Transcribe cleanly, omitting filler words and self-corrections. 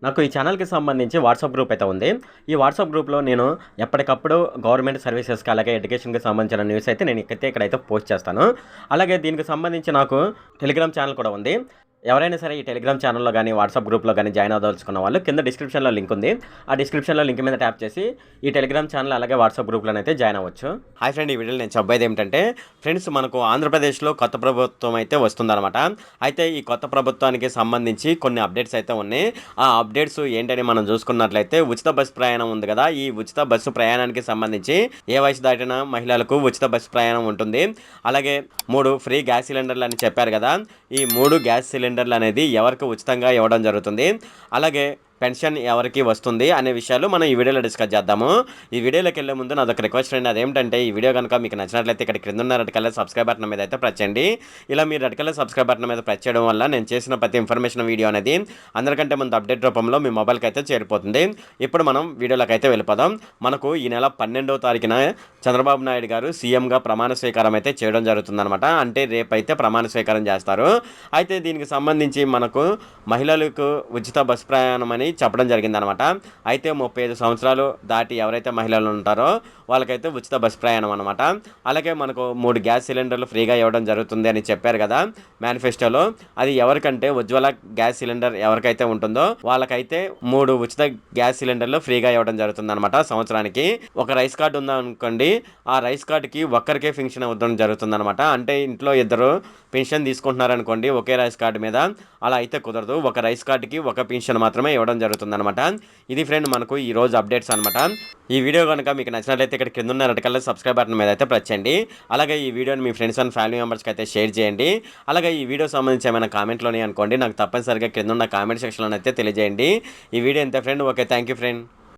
నాకు ఈ ఛానల్‌కి సంబంధించి వాట్సాప్ గ్రూప్ అయితే ఉంది. ఈ వాట్సాప్ గ్రూప్‌లో నేను ఎప్పటికప్పుడు గవర్నమెంట్ సర్వీసెస్‌కి అలాగే ఎడ్యుకేషన్‌కి సంబంధించిన న్యూస్ అయితే నేను ఇక్కడైతే పోస్ట్ చేస్తాను. అలాగే దీనికి సంబంధించి నాకు టెలిగ్రామ్ ఛానల్ కూడా ఉంది. ఎవరైనా సరే ఈ టెలిగ్రామ్ ఛానల్‌లో గాని, వాట్సాప్ గ్రూప్‌లో గాని జాయిన్ అవ్వదలుచుకున్న వాళ్ళు కింద డిస్క్రిప్షన్‌లో లింక్ ఉంది. ఆ డిస్క్రిప్షన్‌లో లింక్ మీద ట్యాప్ చేసి ఈ టెలిగ్రామ్ ఛానల్ అలాగే వాట్సాప్ గ్రూప్‌లోనైతే జాయిన్ అవ్వచ్చు. హాయ్ ఫ్రెండ్, ఈ వీడియోలో నేను చెప్పేది ఏమిటంటే ఫ్రెండ్స్, మనకు ఆంధ్రప్రదేశ్‌లో కొత్త ప్రభుత్వం అయితే వస్తుందన్నమాట. అయితే ఈ కొత్త ప్రభుత్వానికి సంబంధించి కొన్ని అప్డేట్స్ అయితే ఉన్నాయి. ఆ అప్డేట్స్ ఏంటని మనం చూసుకున్నట్లయితే ఉచిత బస్సు ప్రయాణం ఉంది కదా, ఈ ఉచిత బస్సు ప్రయాణానికి సంబంధించి ఏ వయసు దాటిన మహిళలకు ఉచిత బస్సు ప్రయాణం ఉంటుంది. అలాగే 3 ఫ్రీ గ్యాస్ సిలిండర్లు అని చెప్పారు కదా, ఈ 3 గ్యాస్ సిలిండర్లు అనేది ఎవరికి ఉచితంగా ఇవ్వడం జరుగుతుంది. అలాగే పెన్షన్ ఎవరికి వస్తుంది అనే విషయాలు మనం ఈ వీడియోలో డిస్కస్ చేద్దాము. ఈ వీడియోలోకి వెళ్ళే ముందు నాదొక రిక్వెస్ట్ ఫ్రెండ్, అదేంటంటే ఈ వీడియో కనుక మీకు నచ్చినట్లయితే ఇక్కడ క్రింద ఉన్న రెడ్ కలర్ సబ్స్క్రైబ్ బటన్ మీద అయితే ప్రెస్ చేయండి. ఇలా మీరు రెడ్ కలర్ సబ్స్క్రైబ్ బటన్ మీద ప్రెస్ చేయడం వల్ల నేను చేసిన ప్రతి ఇన్ఫర్మేషన్ వీడియో అనేది అందరికంటే ముందు అప్డేట్ రూపంలో మీ మొబైల్కి అయితే చేరిపోతుంది. ఇప్పుడు మనం వీడియోలోకి అయితే వెళ్ళిపోదాం. మనకు ఈ నెల 12వ తారీఖున చంద్రబాబు నాయుడు గారు సీఎంగా ప్రమాణ స్వీకారం అయితే చేయడం జరుగుతుందన్నమాట. అంటే రేపైతే ప్రమాణ స్వీకారం చేస్తారు. అయితే దీనికి సంబంధించి మనకు మహిళలకు ఉచిత బస్సు ప్రయాణం అని చెప్పడం జరిగిందనమాట. అయితే 35 సంవత్సరాలు దాటి ఎవరైతే మహిళలు ఉంటారో వాళ్ళకైతే ఉచిత బస్సు ప్రయాణం అనమాట. అలాగే మనకు 3 గ్యాస్ సిలిండర్లు ఫ్రీగా ఇవ్వడం జరుగుతుంది అని చెప్పారు కదా మేనిఫెస్టోలో. అది ఎవరికంటే ఉజ్వల గ్యాస్ సిలిండర్ ఎవరికైతే ఉంటుందో వాళ్ళకైతే 3 ఉచిత గ్యాస్ సిలిండర్లు ఫ్రీగా ఇవ్వడం జరుగుతుంది అనమాట. సంవత్సరానికి ఒక రైస్ కార్డు ఉందనుకోండి, ఆ రైస్ కార్డుకి ఒక్కరికే పెన్షన్ ఇవ్వడం జరుగుతుంది అనమాట. అంటే ఇంట్లో ఇద్దరు పెన్షన్ తీసుకుంటున్నారనుకోండి ఒకే రైస్ కార్డు మీద, అలా అయితే కుదరదు. ఒక రైస్ కార్డుకి ఒక పెన్షన్ మాత్రమే ఇవ్వడం జరుగుతుందన్నమాట. ఇది ఫ్రెండ్ మనకు ఈ రోజు అప్డేట్స్ అనమాట. ఈ వీడియో కనుక మీకు నచ్చినట్లయితే ఇక్కడ కింద ఉన్న రెడ్ కలర్ సబ్స్క్రైబ్ బటన్ మీద అయితే ప్రెస్ చేయండి. అలాగే ఈ వీడియోని మీ ఫ్రెండ్స్ అండ్ ఫ్యామిలీ మెంబర్స్కి అయితే షేర్ చేయండి. అలాగే ఈ వీడియో సంబంధించి ఏమైనా కామెంట్లోనే అనుకోండి, నాకు తప్పనిసరిగా కింద ఉన్న కామెంట్ సెక్షన్లో అయితే తెలియజేయండి. ఈ వీడియో ఎంత friend. Okay, thank you friend.